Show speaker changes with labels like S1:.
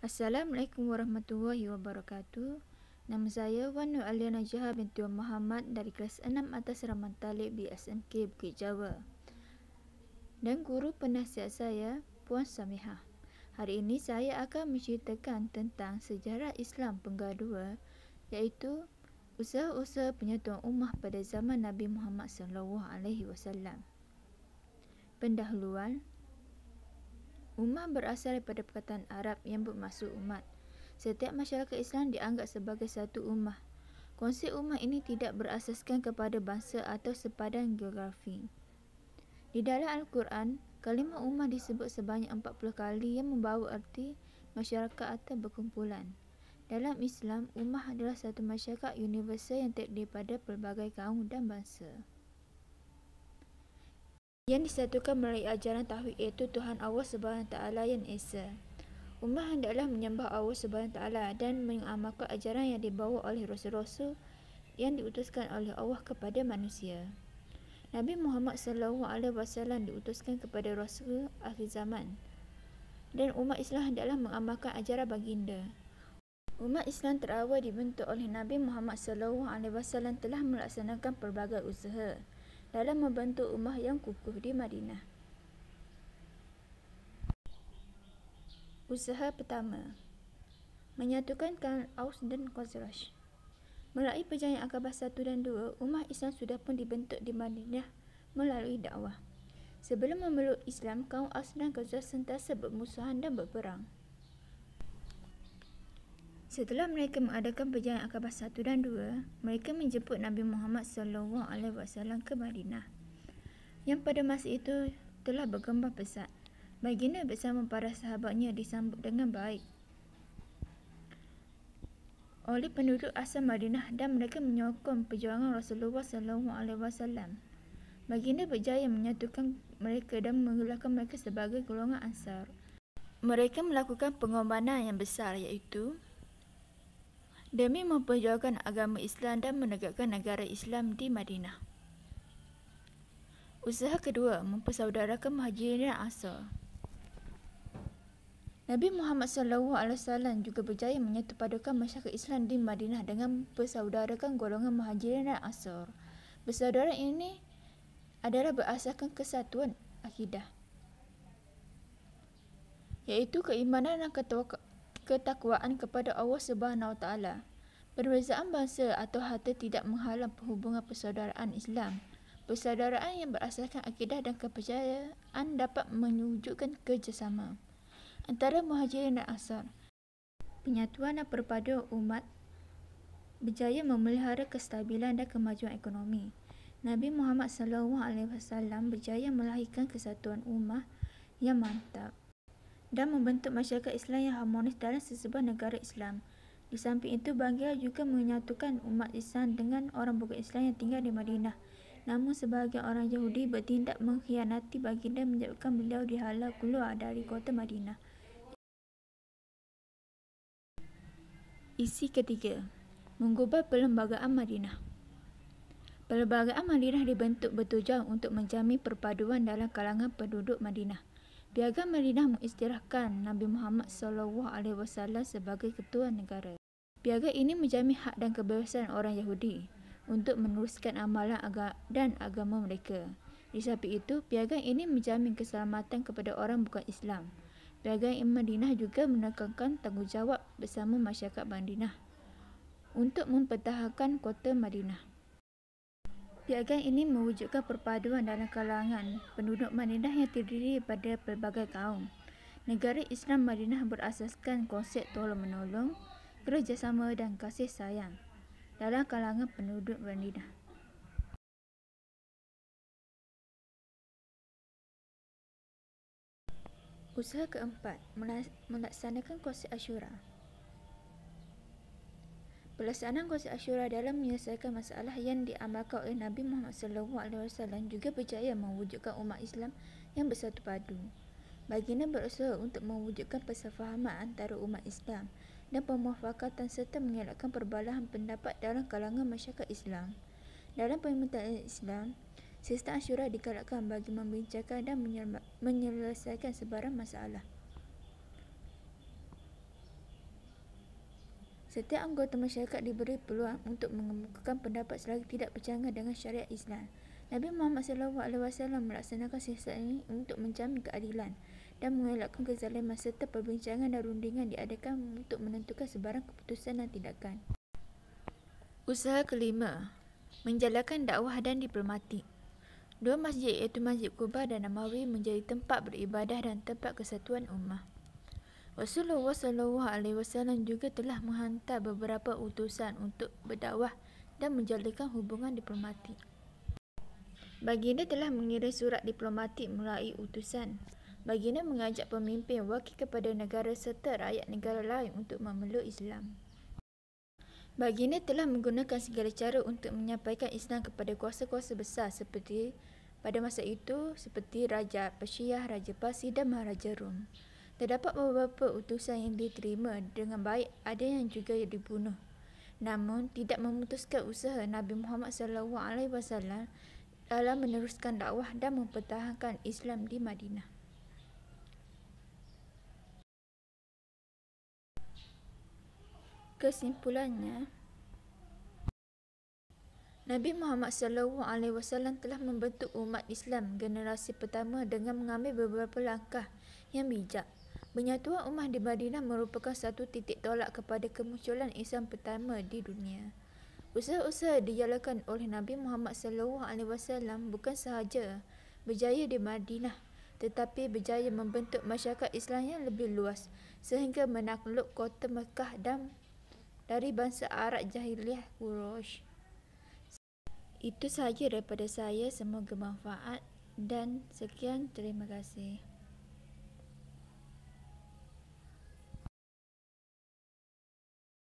S1: Assalamualaikum warahmatullahi wabarakatuh. Nama saya Wan Nur Aliana Jaha binti Wan Muhammad dari kelas 6 atas Rahman Talib di SMK Bukit Jawa. Dan guru penasihat saya, Puan Samihah. Hari ini saya akan menceritakan tentang sejarah Islam Penggal 2, iaitu usaha-usaha penyatuan ummah pada zaman Nabi Muhammad SAW. Pendahuluan. Ummah berasal daripada perkataan Arab yang bermaksud umat. Setiap masyarakat Islam dianggap sebagai satu ummah. Konsep ummah ini tidak berasaskan kepada bangsa atau sepadan geografi. Di dalam Al-Quran, kalimah ummah disebut sebanyak 40 kali yang membawa erti masyarakat atau berkumpulan. Dalam Islam, ummah adalah satu masyarakat universal yang terdiri daripada pelbagai kaum dan bangsa yang disatukan melalui ajaran tauhid, iaitu Tuhan Allah SWT yang Esa. Ummah hendaklah menyembah Allah SWT dan mengamalkan ajaran yang dibawa oleh rasul-rasul yang diutuskan oleh Allah kepada manusia. Nabi Muhammad SAW diutuskan kepada rasul akhir zaman, dan umat Islam hendaklah mengamalkan ajaran baginda. Umat Islam terawal dibentuk oleh Nabi Muhammad SAW telah melaksanakan pelbagai usaha dalam membentuk ummah yang kukuh di Madinah. Usaha pertama, menyatukan kalangan Aus dan Khazraj. Melalui perjanjian Aqabah 1 dan 2, ummah Islam sudah pun dibentuk di Madinah melalui dakwah. Sebelum memeluk Islam, kaum Aus dan Khazraj sentiasa bermusuhan dan berperang. Setelah mereka mengadakan perjanjian Aqabah 1 dan 2, mereka menjemput Nabi Muhammad SAW ke Madinah, yang pada masa itu telah berkembang pesat. Baginda bersama para sahabatnya disambut dengan baik oleh penduduk asal Madinah dan mereka menyokong perjuangan Rasulullah SAW. Baginda berjaya menyatukan mereka dan menggelarkan mereka sebagai golongan Ansar. Mereka melakukan pengorbanan yang besar, iaitu demi memperjuangkan agama Islam dan menegakkan negara Islam di Madinah. Usaha kedua, mempersaudarakan Muhajirin dan Ansar. Nabi Muhammad SAW juga berjaya menyatupadukan masyarakat Islam di Madinah dengan mempersaudarakan golongan Muhajirin dan Ansar. Persaudaraan ini adalah berasaskan kesatuan akidah, iaitu keimanan dan ketakwaan kepada Allah SWT. Perbezaan bangsa atau harta tidak menghalang hubungan persaudaraan Islam. Persaudaraan yang berasaskan akidah dan kepercayaan dapat mewujudkan kerjasama antara Muhajirin dan Ansar. Penyatuan dan perpaduan umat berjaya memelihara kestabilan dan kemajuan ekonomi. Nabi Muhammad SAW berjaya melahirkan kesatuan ummah yang mantap dan membentuk masyarakat Islam yang harmonis dalam sesebuah negara Islam. Di samping itu, baginda juga menyatukan umat Islam dengan orang bukan Islam yang tinggal di Madinah. Namun sebahagian orang Yahudi bertindak mengkhianati baginda, menyebabkan beliau dihalau keluar dari kota Madinah. Isi ketiga, menggubal Perlembagaan Madinah. Perlembagaan Madinah dibentuk bertujuan untuk menjamin perpaduan dalam kalangan penduduk Madinah. Piagam Madinah mengistilahkan Nabi Muhammad SAW sebagai ketua negara. Piagam ini menjamin hak dan kebebasan orang Yahudi untuk meneruskan amalan dan agama mereka. Di samping itu, piagam ini menjamin keselamatan kepada orang bukan Islam. Piagam Madinah juga menekankan tanggungjawab bersama masyarakat Madinah untuk mempertahankan kota Madinah. Piagam ini mewujudkan perpaduan dalam kalangan penduduk Madinah yang terdiri daripada pelbagai kaum. Negara Islam Madinah berasaskan konsep tolong-menolong, kerjasama dan kasih sayang dalam kalangan penduduk Madinah. Usaha keempat, melaksanakan konsep Asyura. Pelaksanaan konsep Asyura dalam menyelesaikan masalah yang diamalkan oleh Nabi Muhammad SAW juga berjaya mewujudkan umat Islam yang bersatu padu. Baginda berusaha untuk mewujudkan persefahaman antara umat Islam dan pemufakatan serta mengelakkan perbalahan pendapat dalam kalangan masyarakat Islam. Dalam pemerintahan Islam, sistem Asyura digalakkan bagi membincangkan dan menyelesaikan sebarang masalah. Setiap anggota masyarakat diberi peluang untuk mengemukakan pendapat selagi tidak bercanggah dengan syariat Islam. Nabi Muhammad SAW melaksanakan siasat ini untuk menjamin keadilan dan mengelakkan kezaliman, serta perbincangan dan rundingan diadakan untuk menentukan sebarang keputusan dan tindakan. Usaha kelima, menjalankan dakwah dan diplomatik. Dua masjid iaitu Masjid Quba dan Nabawi menjadi tempat beribadah dan tempat kesatuan ummah. Rasulullah SAW juga telah menghantar beberapa utusan untuk berdakwah dan menjalinkan hubungan diplomatik. Baginda telah mengirim surat diplomatik melalui utusan. Baginda mengajak pemimpin, wakil kepada negara serta rakyat negara lain untuk memeluk Islam. Baginda telah menggunakan segala cara untuk menyampaikan Islam kepada kuasa-kuasa besar seperti pada masa itu seperti Raja Persia, Raja Parsi dan Maharaja Rom. Terdapat beberapa utusan yang diterima dengan baik, ada yang juga dibunuh. Namun tidak memutuskan usaha Nabi Muhammad SAW dalam meneruskan dakwah dan mempertahankan Islam di Madinah. Kesimpulannya, Nabi Muhammad SAW telah membentuk umat Islam generasi pertama dengan mengambil beberapa langkah yang bijak. Penyatuan ummah di Madinah merupakan satu titik tolak kepada kemunculan Islam pertama di dunia. Usaha-usaha dijalankan oleh Nabi Muhammad SAW bukan sahaja berjaya di Madinah, tetapi berjaya membentuk masyarakat Islam yang lebih luas sehingga menakluk kota Mekah dan dari bangsa Arab Jahiliyah Quraisy. Itu sahaja daripada saya, semoga bermanfaat dan sekian, terima kasih.